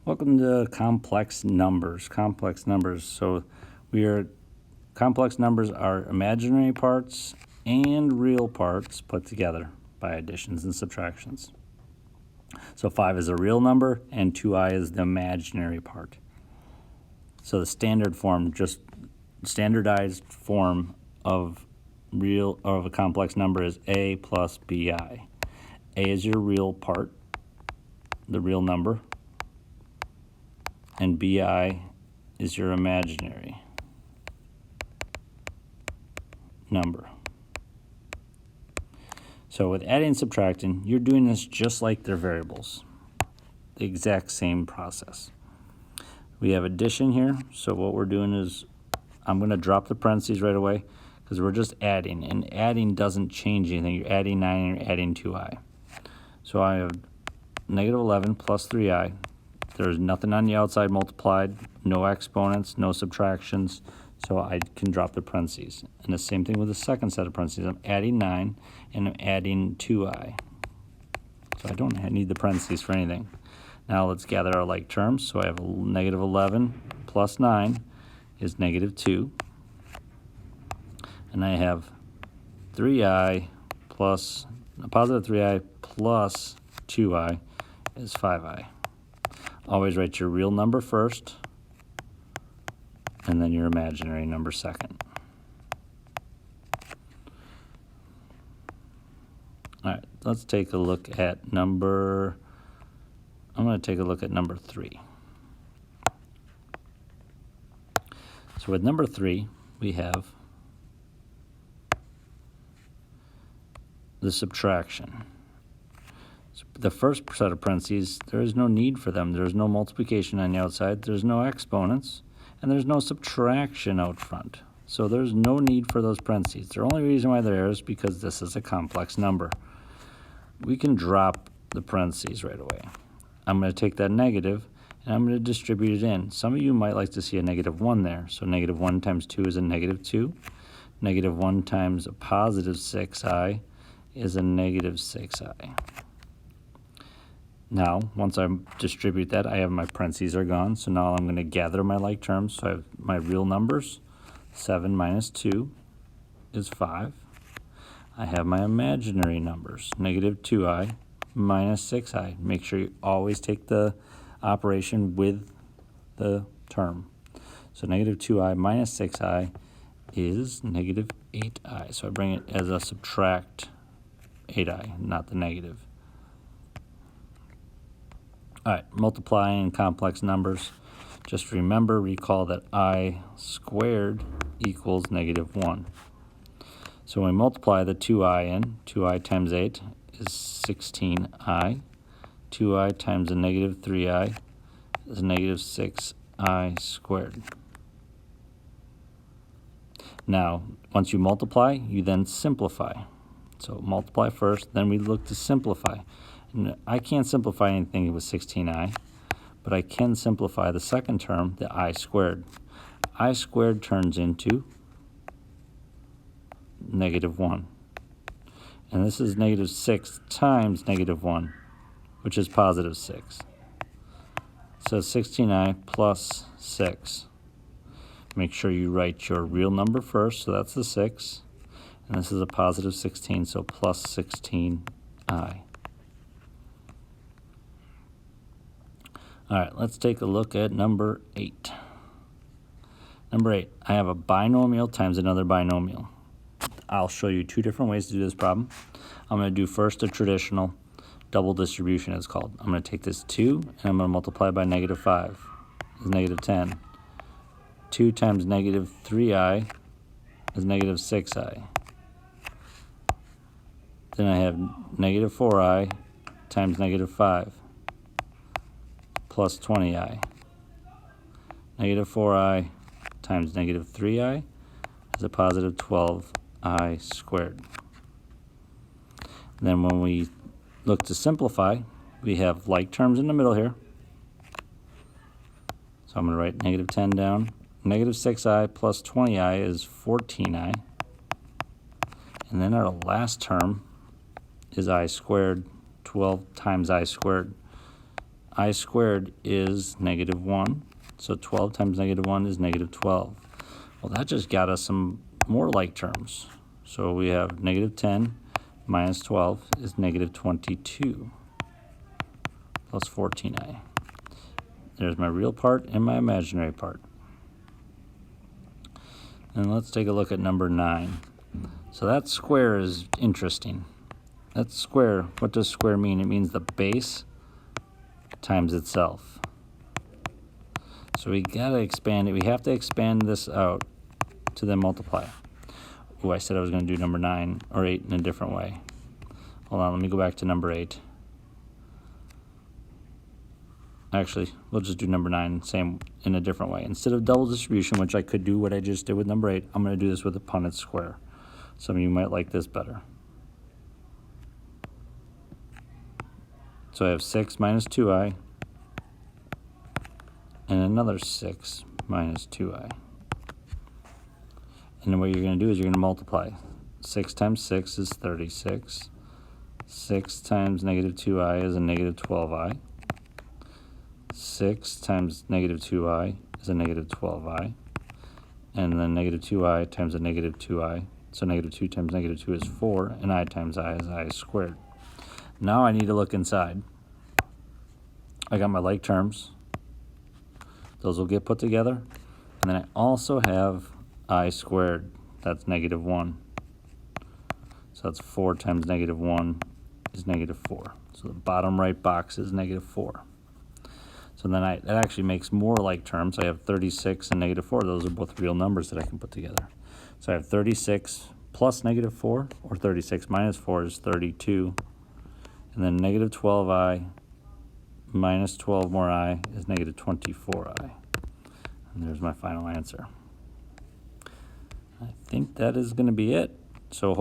Welcome to complex numbers. Complex numbers. So complex numbers are imaginary parts and real parts put together by additions and subtractions. So 5 is a real number and 2i is the imaginary part. So the standardized form of a complex number is a plus bi. A is your real part, the real number, and bi is your imaginary number. So with adding and subtracting, you're doing this just like their variables, the exact same process. We have addition here, so what we're doing is I'm going to drop the parentheses right away because we're just adding, and adding doesn't change anything. You're adding 9 and you're adding 2i. So I have negative 11 plus 3i. There's nothing on the outside multiplied, no exponents, no subtractions, so I can drop the parentheses. And the same thing with the second set of parentheses. I'm adding 9 and I'm adding 2i. So I don't need the parentheses for anything. Now let's gather our like terms. So I have negative 11 plus 9 is negative 2. And I have 3i plus, a positive 3i plus 2i is 5i. Always write your real number first, and then your imaginary number second. All right, let's take a look at I'm going to take a look at number 3. So with number 3, we have the subtraction. So the first set of parentheses, there is no need for them. There's no multiplication on the outside. There's no exponents. And there's no subtraction out front. So there's no need for those parentheses. The only reason why there is because this is a complex number. We can drop the parentheses right away. I'm going to take that negative and I'm going to distribute it in. Some of you might like to see a negative 1 there. So negative 1 times 2 is a negative 2. Negative 1 times a positive 6i is a negative 6i. Now, once I distribute that, I have my parentheses are gone. So now I'm going to gather my like terms. So I have my real numbers. 7 minus 2 is 5. I have my imaginary numbers. Negative 2i minus 6i. Make sure you always take the operation with the term. So negative 2i minus 6i is negative 8i. So I bring it as a subtract 8i, not the negative. All right, multiplying complex numbers. Just recall that I squared equals negative 1. So when we multiply the 2i in, 2i times 8 is 16i. 2i times a negative 3i is negative 6i squared. Now, once you multiply, you then simplify. So multiply first, then we look to simplify. I can't simplify anything with 16i, but I can simplify the second term, the I squared. I squared turns into negative 1. And this is negative 6 times negative 1, which is positive 6. So 16i plus 6. Make sure you write your real number first, so that's the 6. And this is a positive 16, so plus 16i. All right, let's take a look at number 8. Number 8, I have a binomial times another binomial. I'll show you 2 different ways to do this problem. I'm going to do first a traditional double distribution, it's called. I'm going to take this 2 and I'm going to multiply by negative 5. Is negative 10. 2 times negative 3i is negative 6i. Then I have negative 4i times negative 5 plus 20i. Negative 4i times negative 3i is a positive 12i squared. And then when we look to simplify, we have like terms in the middle here. So I'm going to write negative 10 down. Negative 6i plus 20i is 14i. And then our last term is I squared. 12 times I squared. I squared is negative 1. So 12 times negative 1 is negative 12. Well, that just got us some more like terms. So we have negative 10 minus 12 is negative 22 plus 14i. There's my real part and my imaginary part. And let's take a look at number 9. So that square is interesting. That square, what does square mean? It means the base times itself. So we gotta expand it. We have to expand this out to then multiply. Oh, I said I was gonna do number 9 or 8 in a different way. Hold on, let me go back to number 8. Actually, we'll just do number 9 same in a different way. Instead of double distribution, which I could do what I just did with number 8, I'm gonna do this with a Punnett square. Some of you might like this better. So I have 6 minus 2i and another 6 minus 2i. And then what you're going to do is you're going to multiply. 6 times 6 is 36. 6 times negative 2i is a negative 12i. 6 times negative 2i is a negative 12i. And then negative 2i times a negative 2i. So negative 2 times negative 2 is 4, and I times I is I squared. Now I need to look inside. I got my like terms. Those will get put together. And then I also have I squared. That's negative 1. So that's 4 times negative 1 is negative 4. So the bottom right box is negative 4. So then that actually makes more like terms. I have 36 and negative 4. Those are both real numbers that I can put together. So I have 36 plus negative 4, or 36 minus 4 is 32. And then negative 12i minus 12 more I is negative 24i. And there's my final answer. I think that is going to be it. So